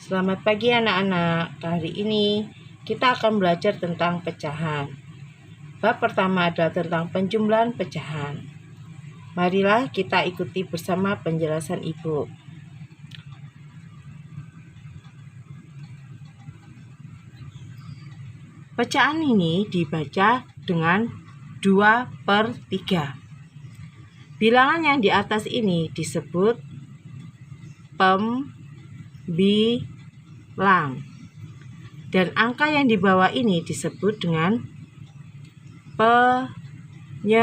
Selamat pagi anak-anak. Hari ini kita akan belajar tentang pecahan. Bab pertama adalah tentang penjumlahan pecahan. Marilah kita ikuti bersama penjelasan Ibu. Pecahan ini dibaca dengan 2/3. Bilangan yang di atas ini disebut pembilang. Dan angka yang di bawah ini disebut dengan penyebut.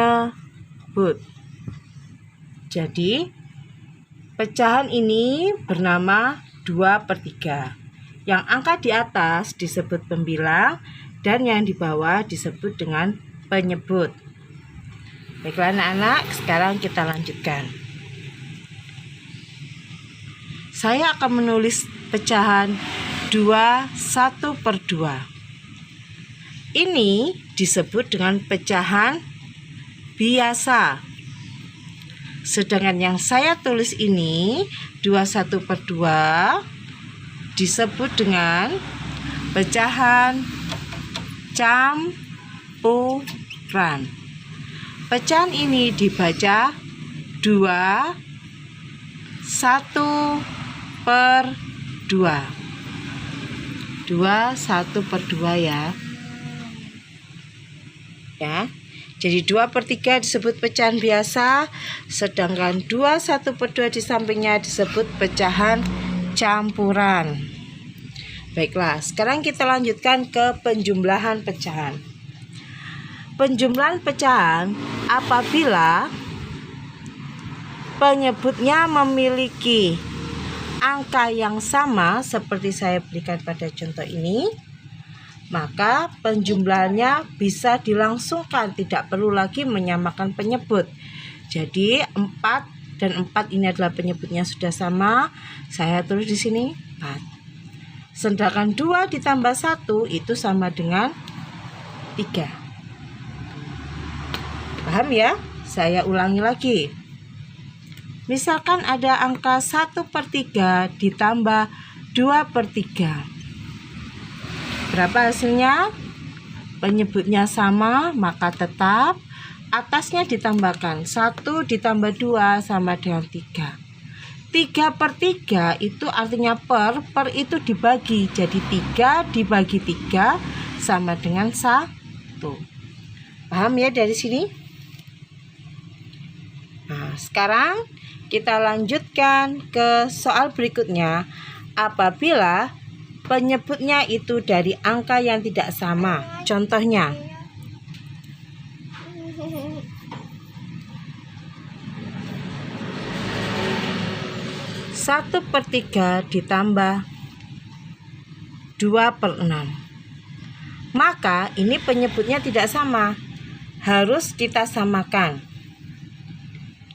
Jadi, pecahan ini bernama 2/3. Yang angka di atas disebut pembilang dan yang di bawah disebut dengan penyebut. Baiklah anak-anak, sekarang kita lanjutkan. Saya akan menulis pecahan 1/2. Ini disebut dengan pecahan biasa. Sedangkan yang saya tulis ini 2/1/2 disebut dengan pecahan campuran. Pecahan ini dibaca 2/1/2. 2/1/2 ya. Jadi 2/3 disebut pecahan biasa, sedangkan 2/1/2 di sampingnya disebut pecahan campuran. Baiklah, sekarang kita lanjutkan ke penjumlahan pecahan. Penjumlahan pecahan apabila penyebutnya memiliki angka yang sama seperti saya berikan pada contoh ini, maka penjumlahannya bisa dilangsungkan, tidak perlu lagi menyamakan penyebut. Jadi 4 dan 4 ini adalah penyebutnya sudah sama, saya tulis di sini 4. Sedangkan 2 ditambah 1 itu sama dengan 3. Paham ya? Saya ulangi lagi. Misalkan ada angka 1/3 ditambah 2/3. Berapa hasilnya? Penyebutnya sama, maka tetap atasnya ditambahkan. 1 ditambah 2 sama dengan 3. 3/3 itu artinya per itu dibagi. Jadi 3 dibagi 3 sama dengan 1. Paham ya dari sini? Nah, sekarang kita lanjutkan ke soal berikutnya. Apabila penyebutnya itu dari angka yang tidak sama. Contohnya, satu per 3 ditambah 2/6. Maka ini penyebutnya tidak sama. Harus kita samakan.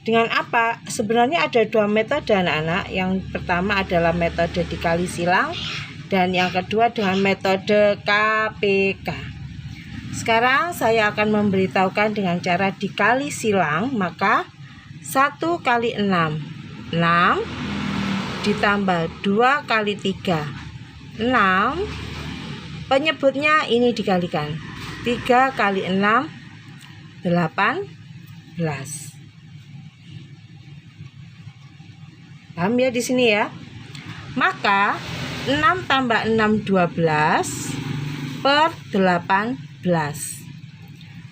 Dengan apa? Sebenarnya ada 2 metode anak-anak. Yang pertama adalah metode dikali silang. Dan yang kedua dengan metode KPK. Sekarang saya akan memberitahukan dengan cara dikali silang. Maka 1 kali 6 6 ditambah 2 kali 3 6. Penyebutnya ini dikalikan 3 kali 6 18. Paham ya di sini ya? Maka 6 tambah 6 12 per 18.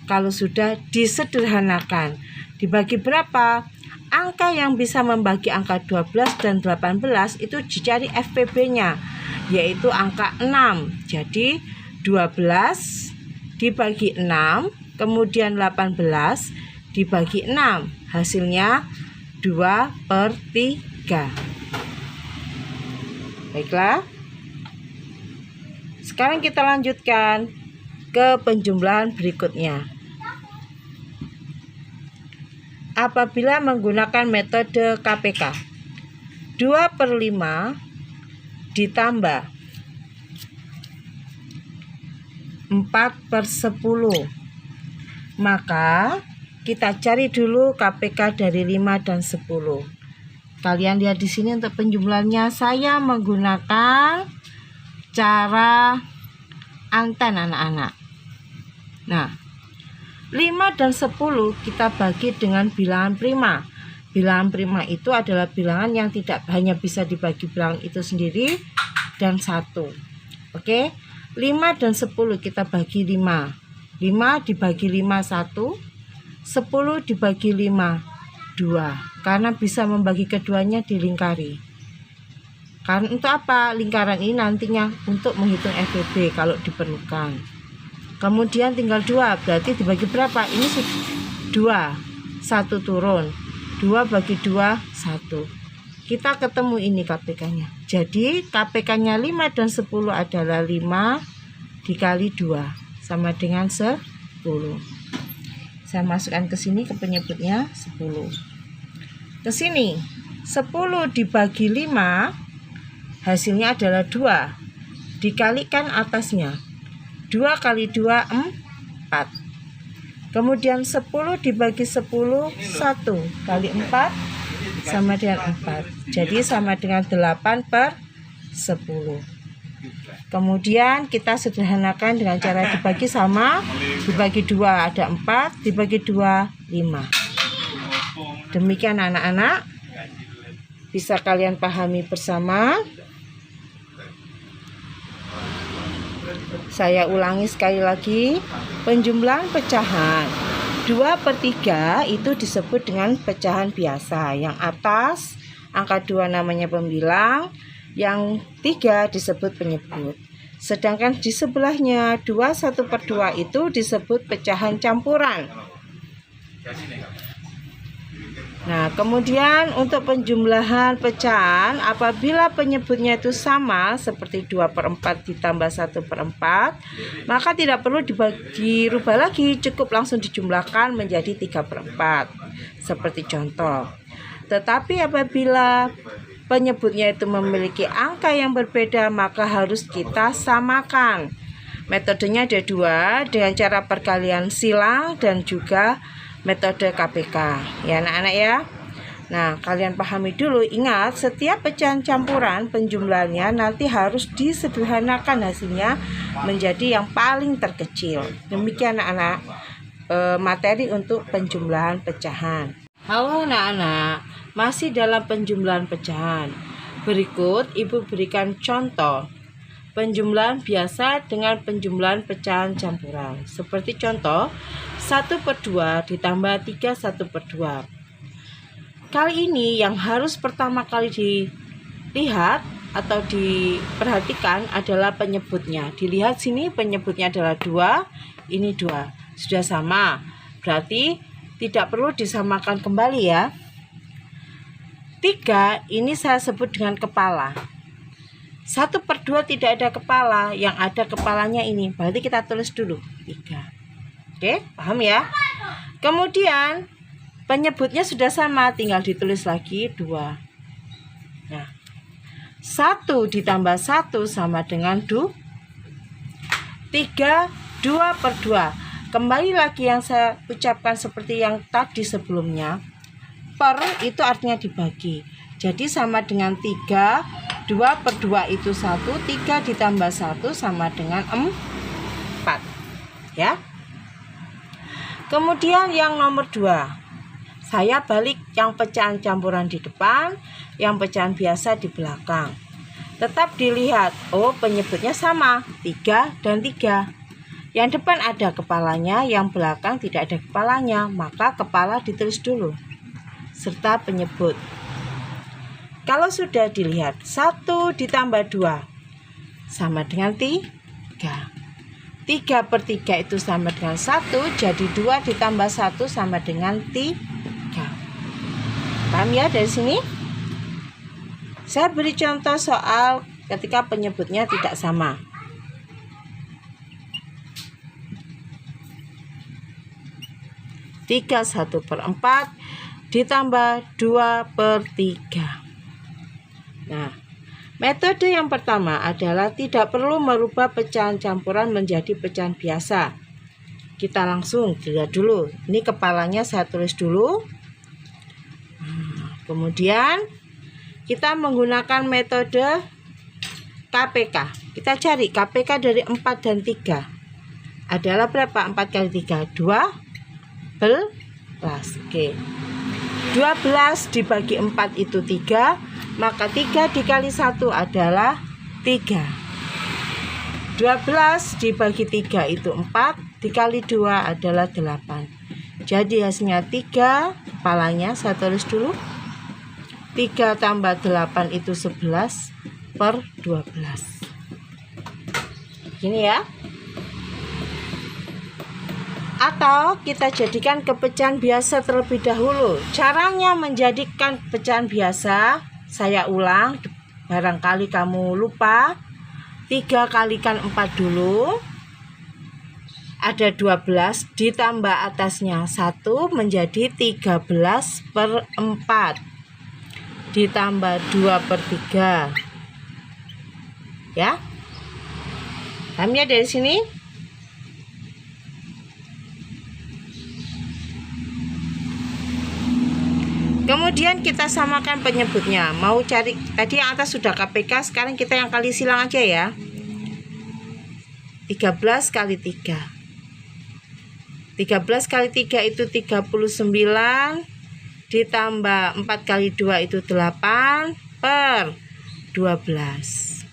Kalau sudah disederhanakan, dibagi berapa? Angka yang bisa membagi angka 12 dan 18 itu dicari FPB-nya, yaitu angka 6. Jadi 12 dibagi 6, kemudian 18 dibagi 6. Hasilnya 2/3. Baiklah. Sekarang kita lanjutkan ke penjumlahan berikutnya. Apabila menggunakan metode KPK, 2/5 ditambah 4/10, maka kita cari dulu KPK dari 5 dan 10. Kalian lihat di sini untuk penjumlahannya saya menggunakan cara anten anak-anak. Nah, 5 dan 10 kita bagi dengan bilangan prima. Bilangan prima itu adalah bilangan yang tidak hanya bisa dibagi bilangan itu sendiri dan 1. Oke, 5 dan 10 kita bagi 5. 5 dibagi 5 1, 10 dibagi 5 2. Karena bisa membagi keduanya dilingkari. Karena untuk apa? Lingkaran ini nantinya untuk menghitung FBB kalau diperlukan. Kemudian tinggal 2, berarti dibagi berapa? Ini 2, 1 turun, 2 bagi 2, 1. Kita ketemu ini KPK-nya. Jadi KPK-nya 5 dan 10 adalah 5 dikali 2, sama dengan 10. Saya masukkan ke sini ke penyebutnya 10. Ke sini, 10 dibagi 5, hasilnya adalah 2. Dikalikan atasnya. 2 kali 2 4. Kemudian 10 dibagi 10 1 kali 4 sama dengan 4. Jadi sama dengan 8 per 10. Kemudian kita sederhanakan dengan cara dibagi sama. Dibagi 2 ada 4, dibagi 2 5. Demikian anak-anak. Bisa kalian pahami bersama. Saya ulangi sekali lagi, penjumlahan pecahan 2/3 itu disebut dengan pecahan biasa. Yang atas angka 2 namanya pembilang, yang 3 disebut penyebut. Sedangkan di sebelahnya 1/2 itu disebut pecahan campuran. Nah, kemudian untuk penjumlahan pecahan apabila penyebutnya itu sama seperti 2/4 ditambah 1/4, maka tidak perlu dirubah lagi, cukup langsung dijumlahkan menjadi 3/4 seperti contoh. Tetapi apabila penyebutnya itu memiliki angka yang berbeda, maka harus kita samakan. Metodenya ada 2, dengan cara perkalian silang dan juga metode KPK ya anak-anak ya. Nah, kalian pahami dulu, ingat setiap pecahan campuran penjumlahannya nanti harus disederhanakan hasilnya menjadi yang paling terkecil. Demikian anak-anak materi untuk penjumlahan pecahan. Halo anak-anak, masih dalam penjumlahan pecahan. Berikut Ibu berikan contoh penjumlahan biasa dengan penjumlahan pecahan campuran. Seperti contoh 1/2 ditambah 3 1/2. Kali ini yang harus pertama kali dilihat atau diperhatikan adalah penyebutnya. Dilihat sini penyebutnya adalah 2, ini 2. Sudah sama, berarti tidak perlu disamakan kembali ya. 3 ini saya sebut dengan kepala. 1/2 tidak ada kepala, yang ada kepalanya ini. Berarti kita tulis dulu 3. Oke, paham ya? Kemudian penyebutnya sudah sama, tinggal ditulis lagi 2. Nah, 1 ditambah 1 sama dengan 2. 3, 2/2. Kembali lagi yang saya ucapkan seperti yang tadi sebelumnya. Per itu artinya dibagi. Jadi sama dengan 3, 2/2 itu 1, 3 ditambah 1 sama dengan 4. Ya. Kemudian yang nomor 2. Saya balik yang pecahan campuran di depan, yang pecahan biasa di belakang. Tetap dilihat, oh penyebutnya sama, 3 dan 3. Yang depan ada kepalanya, yang belakang tidak ada kepalanya, maka kepala ditulis dulu serta penyebut. Kalau sudah dilihat 1 ditambah 2 sama dengan 3. 3/3 itu sama dengan 1, jadi 2 ditambah 1 sama dengan 3. Paham ya dari sini? Saya beri contoh soal ketika penyebutnya tidak sama. Tiga 1/4 ditambah 2/3. Nah, metode yang pertama adalah tidak perlu merubah pecahan campuran menjadi pecahan biasa. kita langsung dilihat dulu. Ini kepalanya saya tulis dulu. Kemudian kita menggunakan metode KPK. Kita cari KPK dari 4 dan 3 adalah berapa? 4 kali 3 12. Oke, 12 dibagi 4 itu 3, maka 3 dikali 1 adalah 3. 12 dibagi 3 itu 4, dikali 2 adalah 8. Jadi hasilnya 3, kepalanya saya tulis dulu. 3 tambah 8 itu 11 per 12. Gini ya. Atau kita jadikan kepecahan biasa terlebih dahulu. Caranya menjadikan pecahan biasa, saya ulang, barangkali kamu lupa. 3 kalikan 4 dulu, ada 12, ditambah atasnya 1 menjadi 13 per 4, ditambah 2 per 3 ya. Pahamnya dari sini? Kemudian kita samakan penyebutnya. Mau cari, tadi yang atas sudah KPK, sekarang kita yang kali silang aja ya. 13 kali 3. 13 kali 3 itu 39, ditambah 4 kali 2 itu 8 per 12.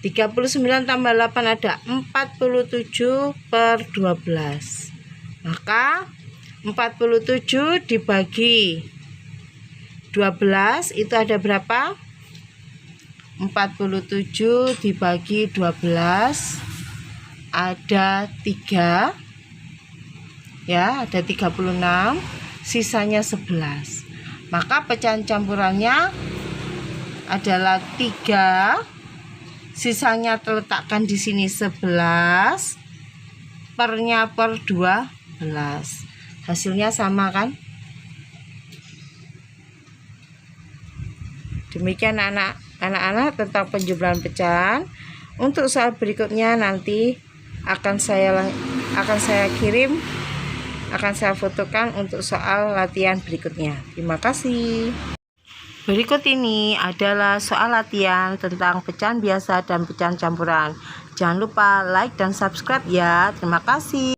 39 tambah 8 ada 47 per 12. Maka 47 dibagi 12 itu ada berapa? 47 dibagi 12 ada 3 ya, ada 36, sisanya 11. Maka pecahan campurannya adalah 3, sisanya terletakkan di sini 11, pernya per 12. Hasilnya sama kan? Demikian anak-anak tentang penjumlahan pecahan. Untuk soal berikutnya nanti akan saya kirim, akan saya fotokan untuk soal latihan berikutnya. Terima kasih. Berikut ini adalah soal latihan tentang pecahan biasa dan pecahan campuran. Jangan lupa like dan subscribe ya. Terima kasih.